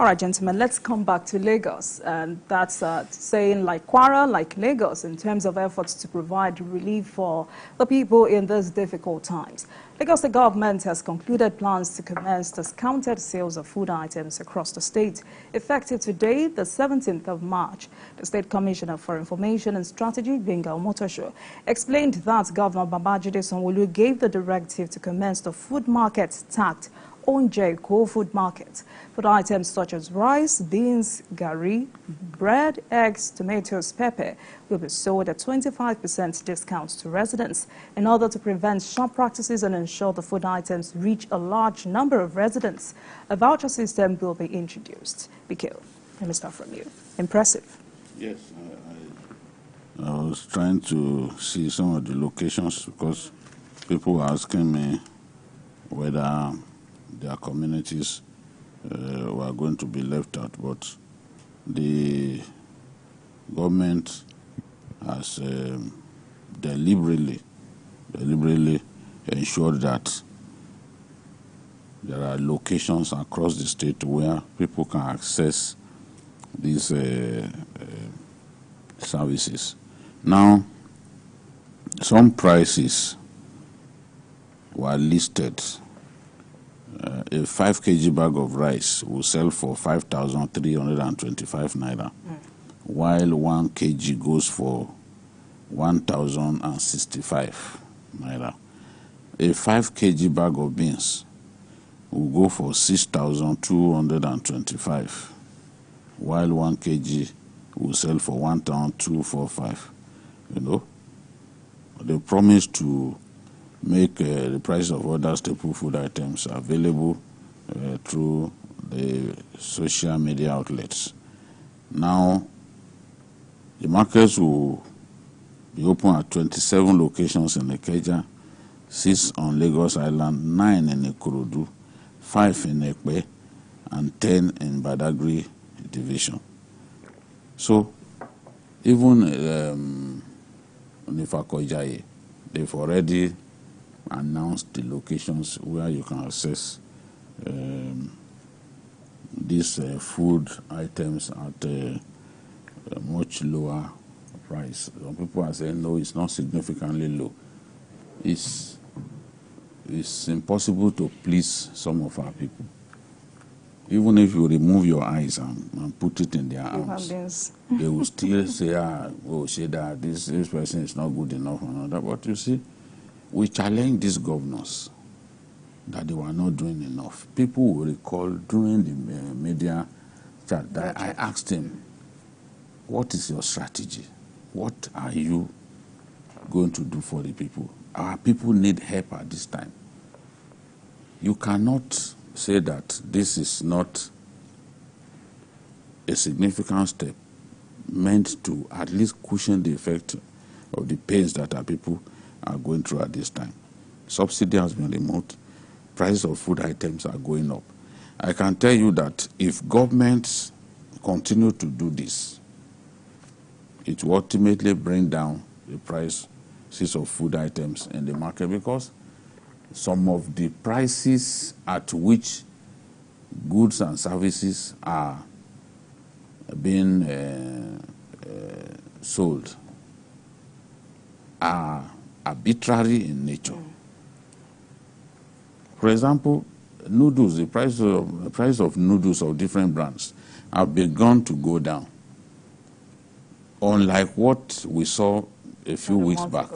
All right, gentlemen, let's come back to Lagos. And that's saying like Kwara, like Lagos, in terms of efforts to provide relief for the people in these difficult times. Lagos, the government has concluded plans to commence discounted sales of food items across the state. Effective today, the 17th of March, the State Commissioner for Information and Strategy, Benga Omotosho, explained that Governor Babajide Sanwo-Olu gave the directive to commence the food market tagged Onje Core Food Market. Food items such as rice, beans, gari, bread, eggs, tomatoes, pepper will be sold at 25% discounts to residents in order to prevent sharp practices and ensure the food items reach a large number of residents. A voucher system will be introduced. Bikil, let me start from you. Impressive. Yes, I was trying to see some of the locations because people were asking me whether their communities were going to be left out, but the government has deliberately ensured that there are locations across the state where people can access these services. Now, some prices were listed. A 5 kg bag of rice will sell for 5,325 naira, while 1 kg goes for 1,065 naira. A 5 kg bag of beans will go for 6,225, while 1 kg will sell for 1,245. You know, they promised to make the price of other staple food items available through the social media outlets. Now, the markets will be open at 27 locations in Ikeja, 6 on Lagos Island, 9 in Ikorodu, 5 in Ekpe, and 10 in Badagry Division. So, even Nifakojaye, they've already announced the locations where you can access these food items at a much lower price. Some people are saying, no, it's not significantly low. It's impossible to please some of our people. Even if you remove your eyes and put it in their arms, they will still say, oh, Sheda, this person is not good enough. And all that. But you see, we challenge these governors that they were not doing enough. People will recall during the media chat that I asked him, what is your strategy? What are you going to do for the people? Our people need help at this time. You cannot say that this is not a significant step meant to at least cushion the effect of the pains that our people are going through at this time. Subsidy has been removed. Prices of food items are going up. I can tell you that if governments continue to do this, it will ultimately bring down the prices of food items in the market, because some of the prices at which goods and services are being sold are arbitrary in nature. For example, noodles, the price of noodles of different brands have begun to go down, unlike what we saw a few weeks back.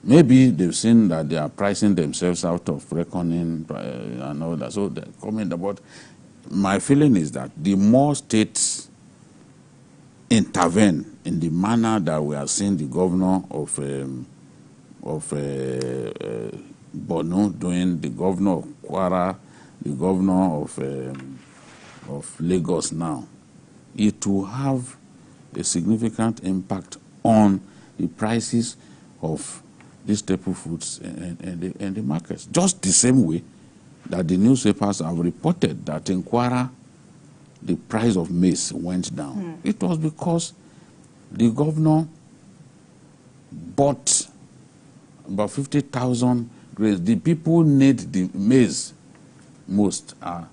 Maybe they've seen that they are pricing themselves out of reckoning and all that, so they're coming about. My feeling is that the more states intervene in the manner that we are seeing the governor of Borno doing, the governor of Kwara, the governor of Lagos now, it will have a significant impact on the prices of these staple foods in the markets. Just the same way that the newspapers have reported that in Kwara, the price of maize went down. It was because the governor bought about 50,000 grains. The people need the maize most are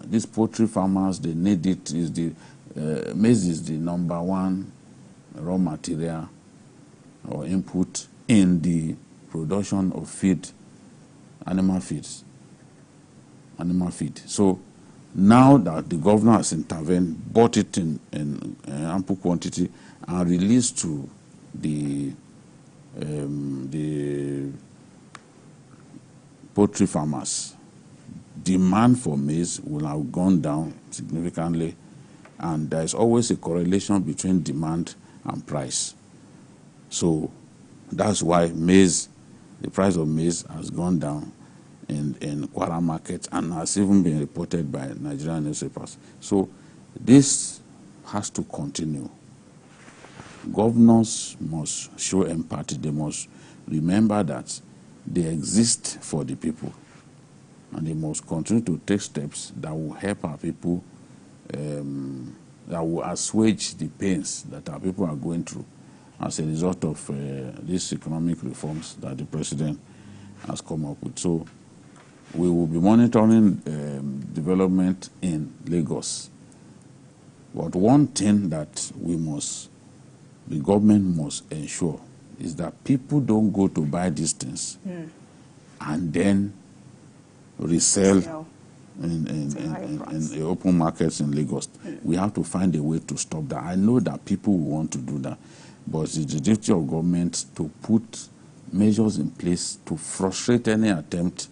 these poultry farmers, they need it. Maize is the #1 raw material or input in the production of feed, animal feed. So now that the governor has intervened, bought it in ample quantity, and released to the poultry farmers, demand for maize will have gone down significantly, and there is always a correlation between demand and price. So that's why maize, the price of maize has gone down in Kwara market and has even been reported by Nigerian newspapers. So this has to continue. Governors must show empathy. They must remember that they exist for the people, and they must continue to take steps that will help our people, that will assuage the pains that our people are going through as a result of these economic reforms that the president has come up with. So we will be monitoring development in Lagos. But one thing that the government must ensure is that people don't go to buy these things and then resell in the open markets in Lagos. We have to find a way to stop that. I know that people will want to do that, but it's the duty of government to put measures in place to frustrate any attempt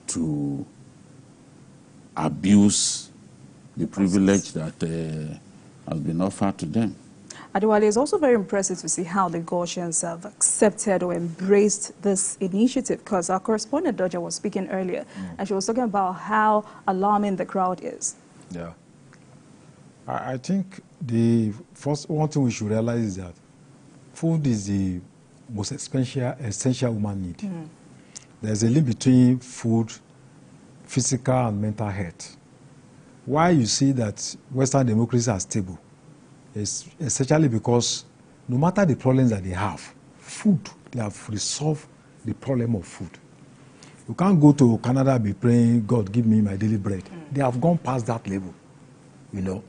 to abuse the privilege that has been offered to them. Adewale, it's also very impressive to see how the Gaussians have accepted or embraced this initiative, because our correspondent Doja was speaking earlier, and she was talking about how alarming the crowd is. Yeah. I think the first one thing we should realize is that food is the most essential human need. There's a link between food, physical and mental health. Why you see that Western democracies are stable is essentially because no matter the problems that they have, food, they have resolved the problem of food. You can't go to Canada and be praying, God, give me my daily bread. They have gone past that level, you know.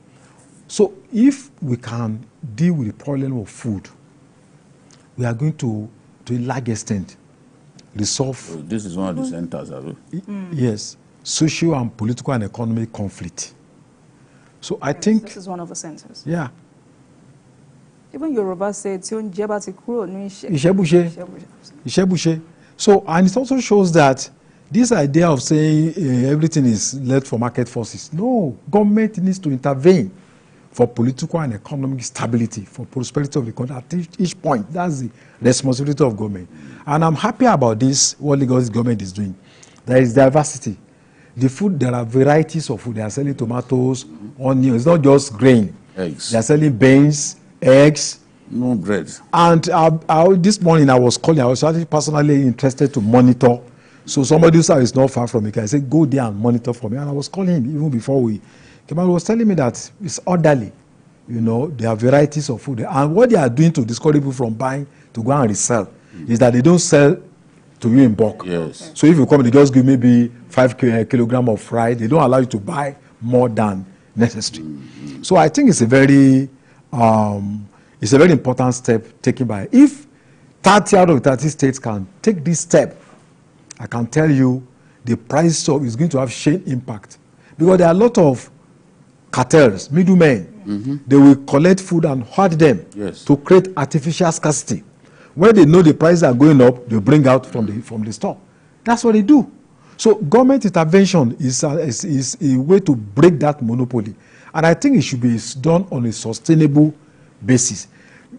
So if we can deal with the problem of food, we are going to a large extent, resolve. So this is one of the centers, yes, social and political and economic conflict. So I think this is one of the centers. Yeah. Even Yoruba said, Ishebushe. So, and it also shows that this idea of saying everything is left for market forces. No, government needs to intervene for political and economic stability, for prosperity of the country at each point. That's the responsibility of government. And I'm happy about this, what Lagos government is doing. There is diversity. The food, there are varieties of food. They are selling tomatoes, onions. It's not just grain. Eggs. They are selling beans, eggs. No bread. And this morning I was calling. I was actually personally interested to monitor. So somebody who is not far from me, I said, go there and monitor for me. And I was calling him even before we came out. He was telling me that it's orderly. You know, there are varieties of food. And what they are doing to discourage people from buying to go and resell is that they don't sell to you in bulk. Yes. So if you come, they just give maybe 5 kilograms of fry. They don't allow you to buy more than necessary. So I think it's a very important step taken by. If 30 out of 30 states can take this step, I can tell you the price of is going to have chain impact, because there are a lot of cartels, middlemen. They will collect food and hoard them to create artificial scarcity. When they know the prices are going up, they bring out from the store. That's what they do. So government intervention is a way to break that monopoly, and I think it should be done on a sustainable basis.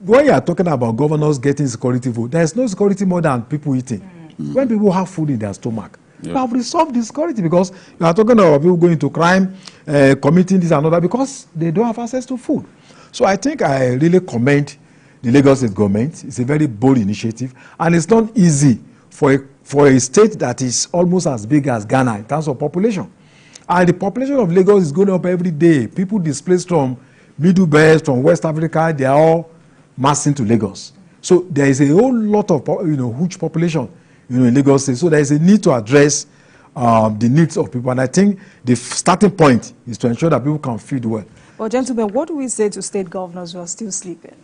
When you are talking about governors getting security food, there is no security more than people eating. When people have food in their stomach, you have resolved the security, because you are talking about people going to crime, committing this and another, because they don't have access to food. So I think I really commend the Lagos State government. It's a very bold initiative, and it's not easy for a state that is almost as big as Ghana in terms of population. And the population of Lagos is going up every day. People displaced from Middle Belt, from West Africa, they are all massing to Lagos. So there is a whole lot of huge population in Lagos State. So there is a need to address the needs of people. And I think the starting point is to ensure that people can feed well. Well, gentlemen, what do we say to state governors who are still sleeping?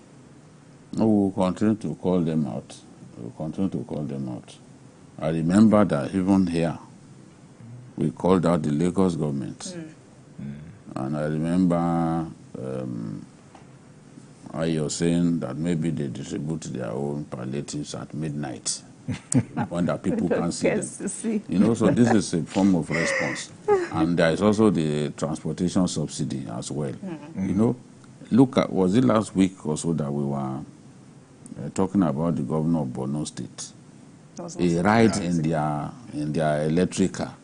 No, we will continue to call them out. We will continue to call them out. I remember that even here, we called out the Lagos government. And I remember you're saying that maybe they distribute their own palliatives at midnight when the people can't see them. You know, so this is a form of response. And there is also the transportation subsidy as well. You know, look at, was it last week or so that we were talking about the governor of Borno State? A ride in their electric car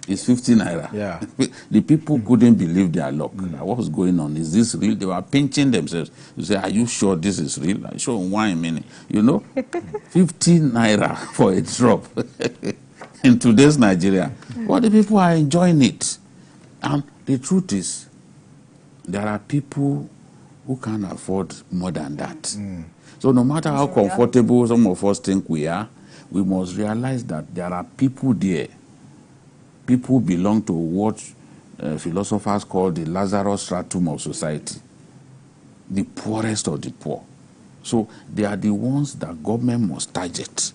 is 50 naira. Yeah. The people couldn't believe their luck. What was going on? Is this real? They were pinching themselves. You say, are you sure this is real? I show why a minute. You know, 50 naira for a drop in today's Nigeria. But the people are enjoying it. And the truth is, there are people who can't afford more than that. So no matter how comfortable some of us think we are, we must realize that there are people there. People belong to what philosophers call the Lazarus stratum of society, the poorest of the poor. So they are the ones that government must target.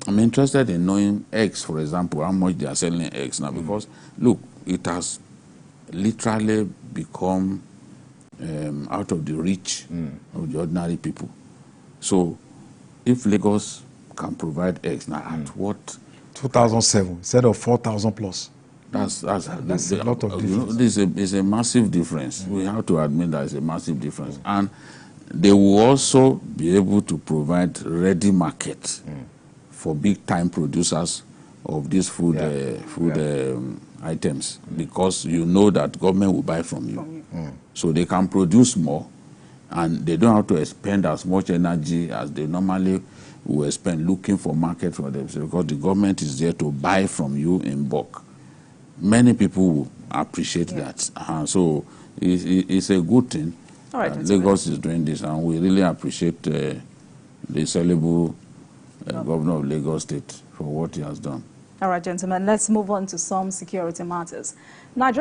I'm interested in knowing eggs, for example, how much they are selling eggs now, because look, it has literally become out of the reach of the ordinary people. So if Lagos can provide eggs now, at what? 2007 instead of 4,000 plus. That's a lot of difference. You know, this is a massive difference. We have to admit that it's a massive difference. And they will also be able to provide ready market for big time producers of these food items, because you know that government will buy from you. So they can produce more, and they don't have to expend as much energy as they normally will spend looking for market for themselves, because the government is there to buy from you in bulk. Many people will appreciate that. So it's a good thing. All right, Lagos is doing this, and we really appreciate the celebrable governor of Lagos State for what he has done. All right, gentlemen, let's move on to some security matters. Nigeria